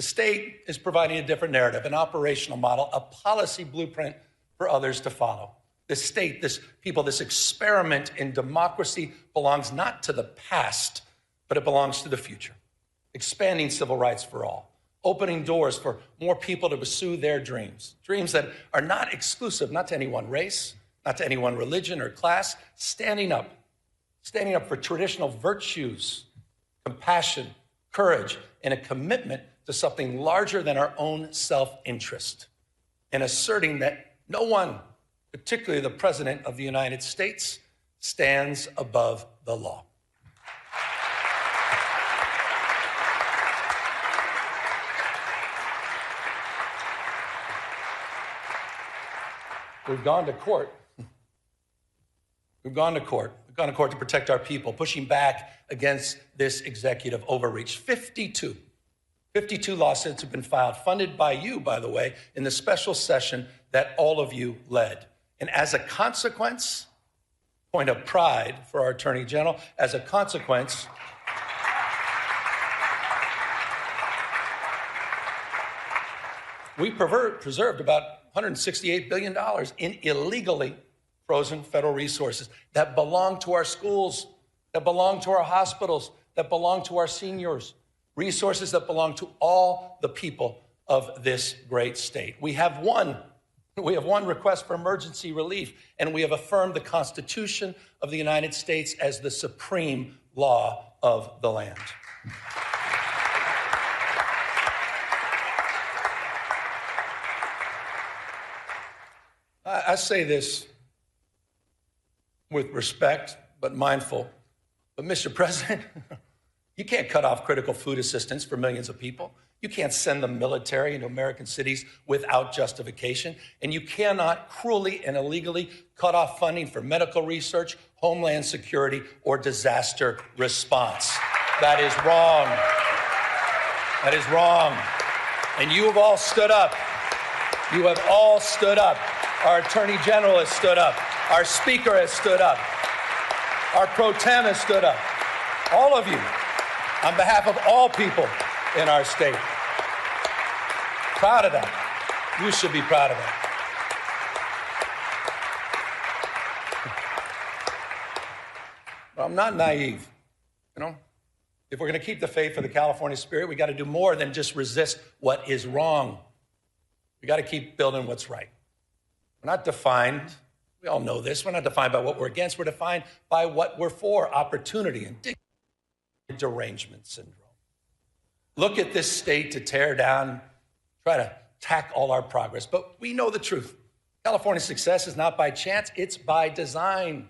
The state is providing a different narrative, an operational model, a policy blueprint for others to follow. This state, this people, this experiment in democracy belongs not to the past, but it belongs to the future. Expanding civil rights for all, opening doors for more people to pursue their dreams, dreams that are not exclusive, not to any one race, not to any one religion or class, standing up for traditional virtues, compassion, courage, and a commitment to something larger than our own self-interest, and asserting that no one, particularly the President of the United States, stands above the law. We've gone to court. We've gone to court. We've gone to court to protect our people, pushing back against this executive overreach. 52 lawsuits have been filed, funded by you, by the way, in the special session that all of you led. And as a consequence, point of pride for our Attorney General, as a consequence, we preserved about $168 billion in illegally frozen federal resources that belong to our schools, that belong to our hospitals, that belong to our seniors, resources that belong to all the people of this great state. We have one request for emergency relief, and we have affirmed the Constitution of the United States as the supreme law of the land. I say this with respect, but mindful. But Mr. President, you can't cut off critical food assistance for millions of people. You can't send the military into American cities without justification. And you cannot cruelly and illegally cut off funding for medical research, homeland security, or disaster response. That is wrong. That is wrong. And you have all stood up. You have all stood up. Our Attorney General has stood up. Our Speaker has stood up. Our Pro Tem has stood up. All of you, on behalf of all people in our state. Proud of that. You should be proud of that. Well, I'm not naive. If we're going to keep the faith for the California spirit, we got to do more than just resist what is wrong. We got to keep building what's right. We're not defined, we all know this, we're not defined by what we're against, we're defined by what we're for, opportunity and dignity, derangement syndrome. Look at this state to tear down, try to attack all our progress, but we know the truth. California's success is not by chance, it's by design.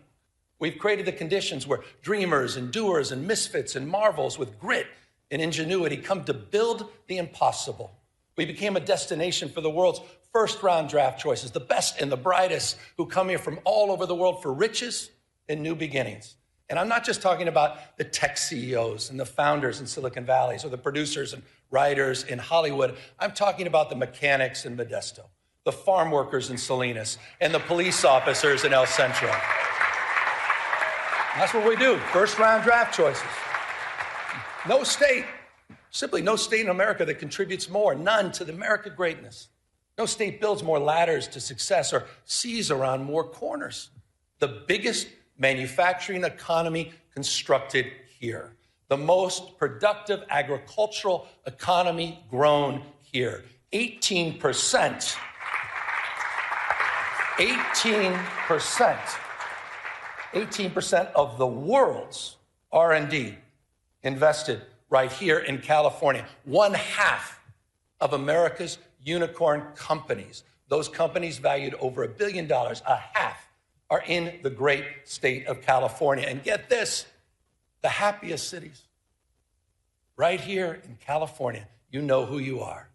We've created the conditions where dreamers and doers and misfits and marvels with grit and ingenuity come to build the impossible. We became a destination for the world's first-round draft choices, the best and the brightest who come here from all over the world for riches and new beginnings. And I'm not just talking about the tech CEOs and the founders in Silicon Valley or the producers and writers in Hollywood. I'm talking about the mechanics in Modesto, the farm workers in Salinas, and the police officers in El Centro. That's what we do, first-round draft choices. No state, simply no state in America that contributes more, none, to the American greatness. No state builds more ladders to success or sees around more corners. The biggest manufacturing economy constructed here. The most productive agricultural economy grown here. 18% of the world's R&D invested right here in California. 1/2 of America's unicorn companies, those companies valued over $1 billion, 1/2 are in the great state of California. And get this, the happiest cities, right here in California, you know who you are.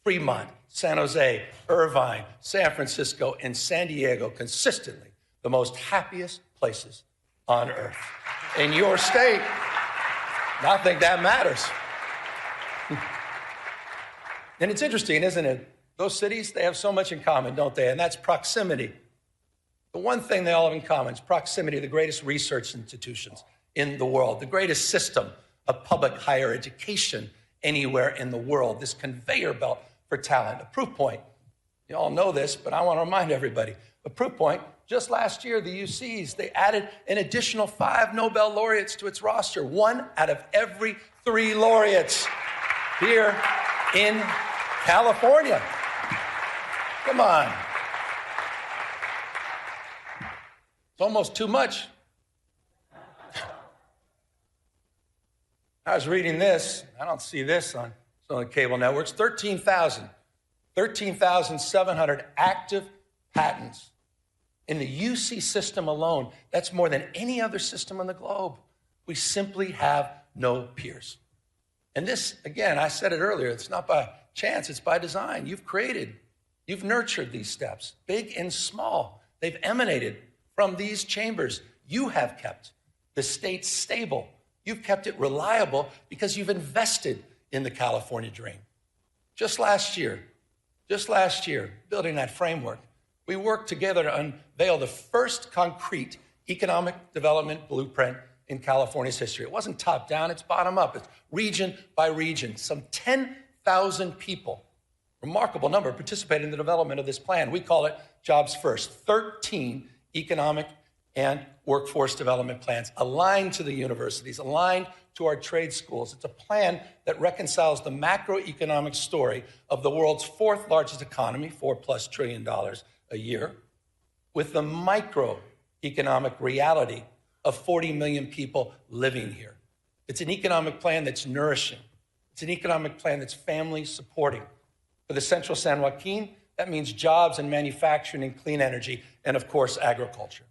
Fremont, San Jose, Irvine, San Francisco, and San Diego, consistently the most happiest places on earth. In your state, I think that matters. And it's interesting, isn't it? Those cities, they have so much in common, don't they? And that's proximity. The one thing they all have in common is proximity to the greatest research institutions in the world, the greatest system of public higher education anywhere in the world, this conveyor belt for talent. A proof point, you all know this, but I want to remind everybody, a proof point, just last year, the UCs, they added an additional 5 Nobel laureates to its roster, 1 out of every 3 laureates here in California. Come on. It's almost too much. I was reading this. I don't see this on some of the cable networks. 13,700 active patents in the UC system alone. That's more than any other system on the globe. We simply have no peers. And this, again, I said it earlier, it's not by chance, it's by design. You've nurtured these steps, big and small. They've emanated from these chambers. You have kept the state stable. You've kept it reliable because you've invested in the California dream. Just last year, building that framework, we worked together to unveil the first concrete economic development blueprint in California's history. It wasn't top down, it's bottom up. It's region by region. Some 10,000 people, remarkable number, participated in the development of this plan. We call it Jobs First. 13 economic and workforce development plans aligned to the universities, aligned to our trade schools. It's a plan that reconciles the macroeconomic story of the world's 4th largest economy, $4+ trillion a year, with the microeconomic reality of 40 million people living here. It's an economic plan that's nourishing. It's an economic plan that's family supporting. For the Central San Joaquin, that means jobs in manufacturing and clean energy, and of course, agriculture.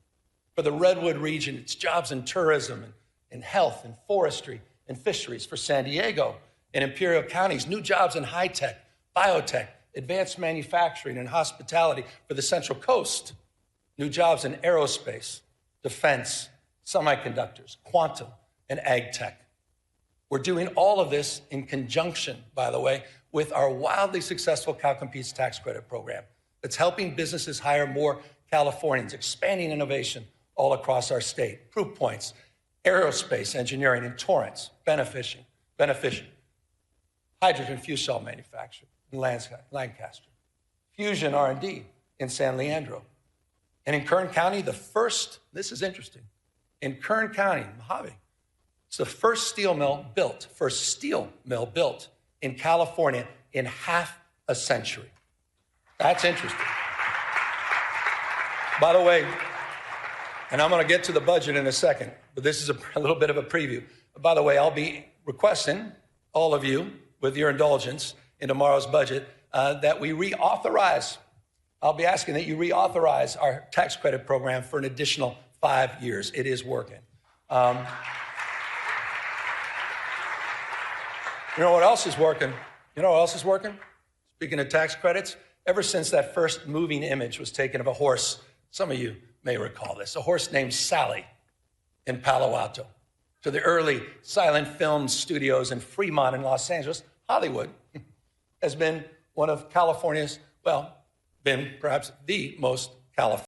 For the Redwood region, it's jobs in tourism and health and forestry and fisheries. For San Diego and Imperial counties, new jobs in high tech, biotech, advanced manufacturing and hospitality. For the Central Coast, new jobs in aerospace, defense, semiconductors, quantum, and ag tech. We're doing all of this in conjunction, by the way, with our wildly successful CalCompetes tax credit program that's helping businesses hire more Californians, expanding innovation all across our state. Proof points, aerospace engineering in Torrance, beneficial. Hydrogen fuel cell manufacturing in Lancaster. Fusion R&D in San Leandro. And in Kern County, this is interesting, in Kern County, Mojave, it's the first steel mill built in California in half a century. That's interesting. By the way, and I'm going to get to the budget in a second, but this is a little bit of a preview. By the way, I'll be requesting all of you, with your indulgence in tomorrow's budget, that we reauthorize. I'll be asking that you reauthorize our tax credit program for an additional 5 years. It is working. You know what else is working? Speaking of tax credits, ever since that first moving image was taken of a horse, some of you may recall this, a horse named Sally in Palo Alto, to the early silent film studios in Fremont in Los Angeles, Hollywood has been one of California's, been perhaps the most California